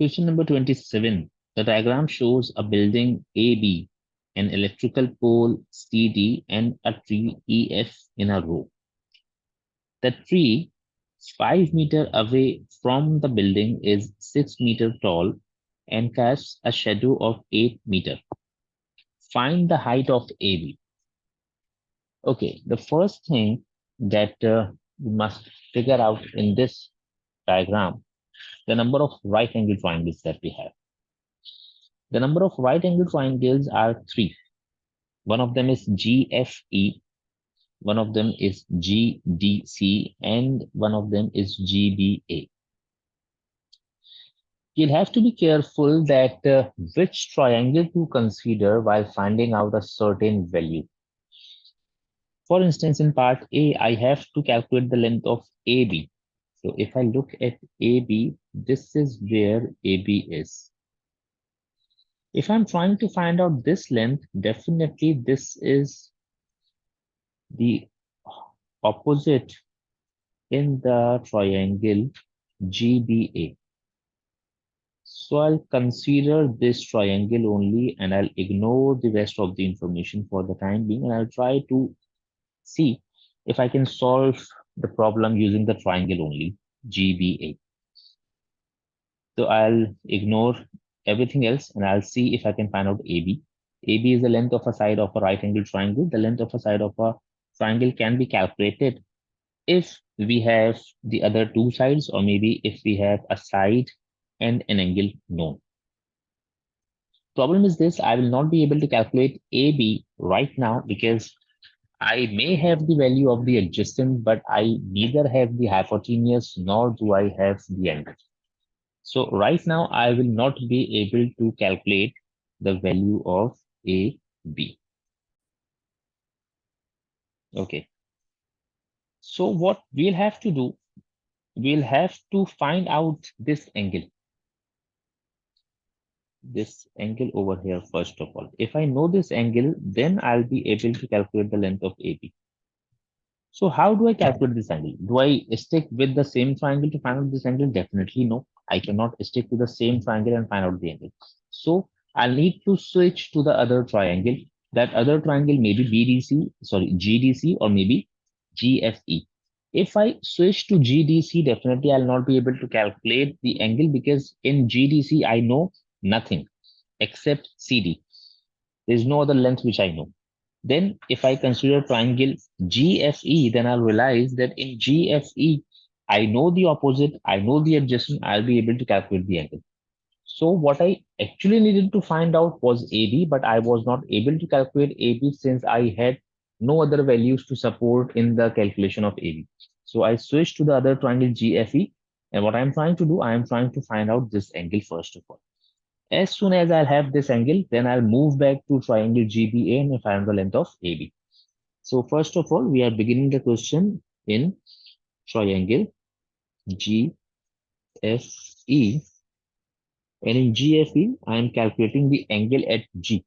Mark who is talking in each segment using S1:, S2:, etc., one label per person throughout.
S1: Question number 27. The diagram shows a building AB, an electrical pole CD, and a tree EF in a row. The tree 5 meters away from the building is 6 meters tall and casts a shadow of 8 meters. Find the height of AB. Okay, the first thing that you must figure out in this diagram, the number of right angle triangles that we have. The number of right angle triangles are three. One of them is GFE, one of them is GDC, and one of them is GBA. You'll have to be careful that which triangle to consider while finding out a certain value. For instance, in part A, I have to calculate the length of AB. So if I look at AB, this is where AB is. If I'm trying to find out this length, definitely this is the opposite in the triangle GBA. So I'll consider this triangle only and I'll ignore the rest of the information for the time being, and I'll try to see if I can solve the problem using the triangle only, GBA. So I'll ignore everything else and I'll see if I can find out AB. AB is the length of a side of a right angle triangle. The length of a side of a triangle can be calculated if we have the other two sides, or maybe if we have a side and an angle known. Problem is this, I will not be able to calculate AB right now because I may have the value of the adjacent, but I neither have the hypotenuse nor do I have the angle. So right now I will not be able to calculate the value of AB. Okay. So what we'll have to do, we'll have to find out this angle over here first of all. If I know this angle, then I'll be able to calculate the length of AB. So how do I calculate this angle? Do I stick with the same triangle to find out this angle? Definitely no. I cannot stick to the same triangle and find out the angle. So I'll need to switch to the other triangle. That other triangle may be GDC or maybe GFE. If I switch to GDC, definitely I'll not be able to calculate the angle because in GDC I know nothing except CD. There's no other length which I know. Then if I consider triangle GFE, then I'll realize that in GFE, I know the opposite, I know the adjacent, I'll be able to calculate the angle. So what I actually needed to find out was AB, but I was not able to calculate AB since I had no other values to support in the calculation of AB. So I switched to the other triangle GFE. And what I'm trying to do, I am trying to find out this angle first of all. As soon as I'll have this angle, then I'll move back to triangle GBA and find the length of AB. So first of all, we are beginning the question in triangle GFE. And in GFE, I am calculating the angle at G.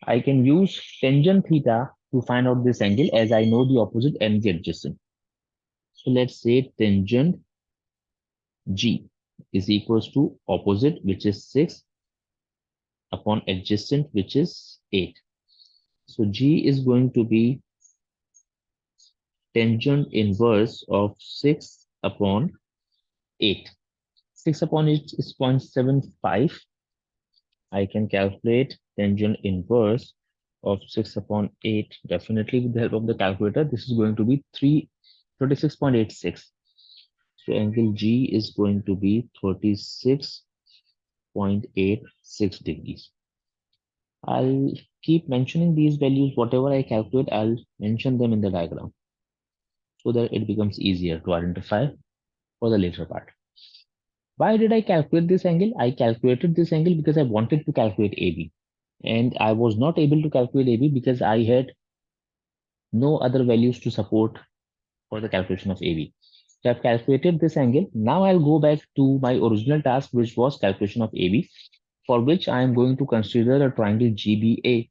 S1: I can use tangent theta to find out this angle as I know the opposite and the adjacent. So let's say tangent G is equals to opposite, which is 6, upon adjacent, which is 8. So G is going to be tangent inverse of 6 upon 8. 6 upon 8 is 0.75. I can calculate tangent inverse of 6 upon 8 definitely with the help of the calculator. This is going to be 36.86. So angle G is going to be 36.86 degrees. I'll keep mentioning these values. Whatever I calculate, I'll mention them in the diagram so that it becomes easier to identify for the later part. Why did I calculate this angle? I calculated this angle because I wanted to calculate AB. And I was not able to calculate AB because I had no other values to support for the calculation of AB. So I've calculated this angle. Now I'll go back to my original task, which was calculation of AB, for which I am going to consider a triangle GBA.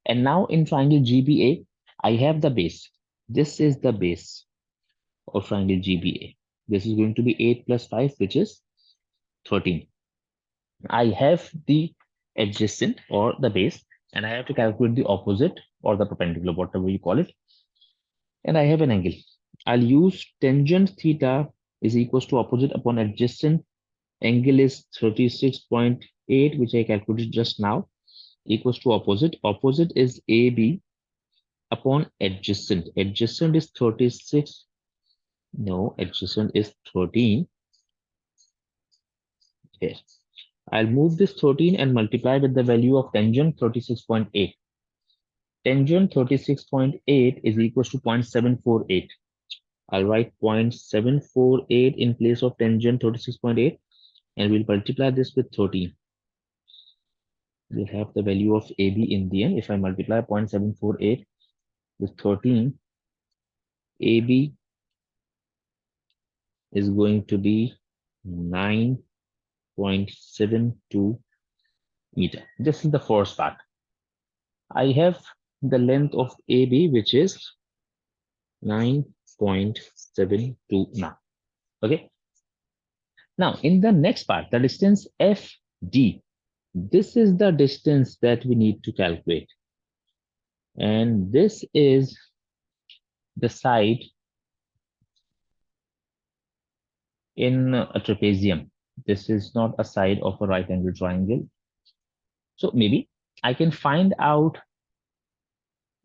S1: And now in triangle GBA, I have the base. This is the base of triangle GBA. This is going to be 8 plus 5, which is 13. I have the adjacent or the base, and I have to calculate the opposite or the perpendicular, whatever you call it. And I have an angle. I'll use tangent theta is equals to opposite upon adjacent. Angle is 36.8, which I calculated just now, equals to opposite. Opposite is AB upon adjacent. Adjacent is 36. No, adjacent is 13. Here. I'll move this 13 and multiply with the value of tangent 36.8. Tangent 36.8 is equals to 0.748. I'll write 0.748 in place of tangent 36.8, and we'll multiply this with 13. We'll have the value of AB in the end. If I multiply 0.748 with 13, AB is going to be 9.72 meter. This is the first part. I have the length of AB, which is 9.72 now. Okay. Now, in the next part, the distance FD, this is the distance that we need to calculate. And this is the side in a trapezium. This is not a side of a right angle triangle. So maybe I can find out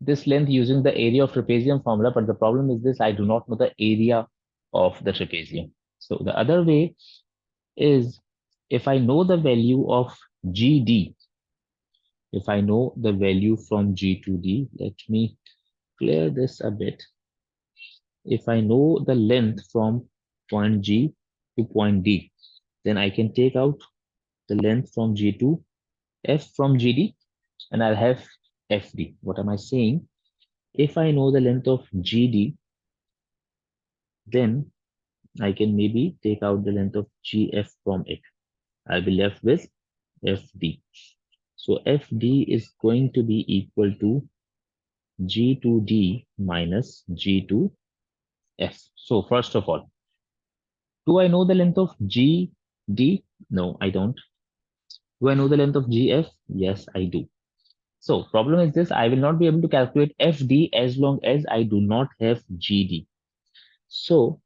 S1: this length using the area of trapezium formula, but the problem is this, I do not know the area of the trapezium. So the other way is, if I know the value of GD, if I know the value from G to D, let me clear this a bit. If I know the length from point G to point D, then I can take out the length from G to F from GD, and I'll have FD. What am I saying? If I know the length of GD, then I can maybe take out the length of GF from it. I'll be left with FD. So FD is going to be equal to G to D minus G to F. So first of all, do I know the length of GD? No, I don't. Do I know the length of GF? Yes, I do. So problem is this, I will not be able to calculate FD as long as I do not have GD. So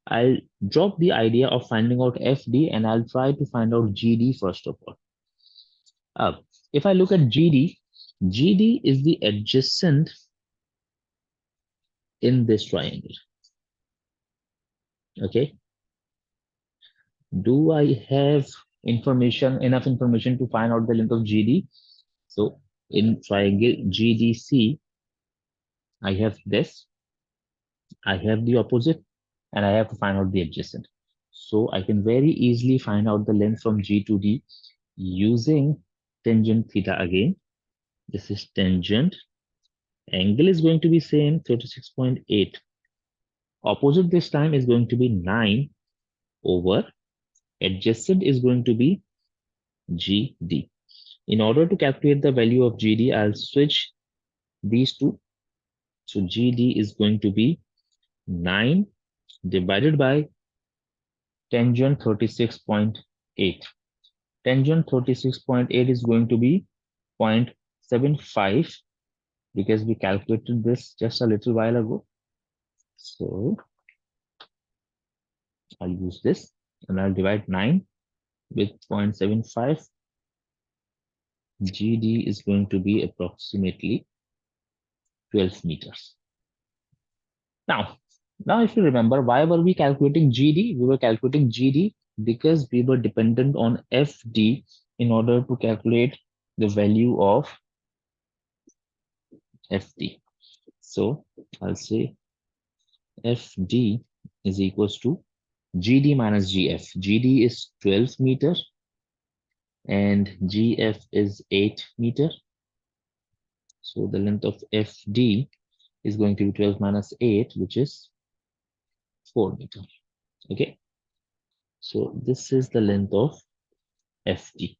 S1: I'll drop the idea of finding out FD and I'll try to find out GD first of all. If I look at GD, GD is the adjacent in this triangle. Okay. Do I have enough information to find out the length of GD? So in triangle GDC, I have this, I have the opposite, and I have to find out the adjacent. So I can very easily find out the length from G to D using tangent theta again. This is tangent. Angle is going to be same, 36.8. Opposite this time is going to be 9 over. Adjacent is going to be GD. In order to calculate the value of GD, I'll switch these two. So GD is going to be 9 divided by tangent 36.8. Tangent 36.8 is going to be 0.75 because we calculated this just a little while ago. So I'll use this and I'll divide 9 with 0.75. GD is going to be approximately 12 meters. Now, if you remember, why were we calculating GD? We were calculating GD because we were dependent on FD in order to calculate the value of FD. So I'll say FD is equals to GD minus GF. GD is 12 meter and GF is 8 meter. So the length of FD is going to be 12 minus 8, which is 4 meter. Okay. So this is the length of FD.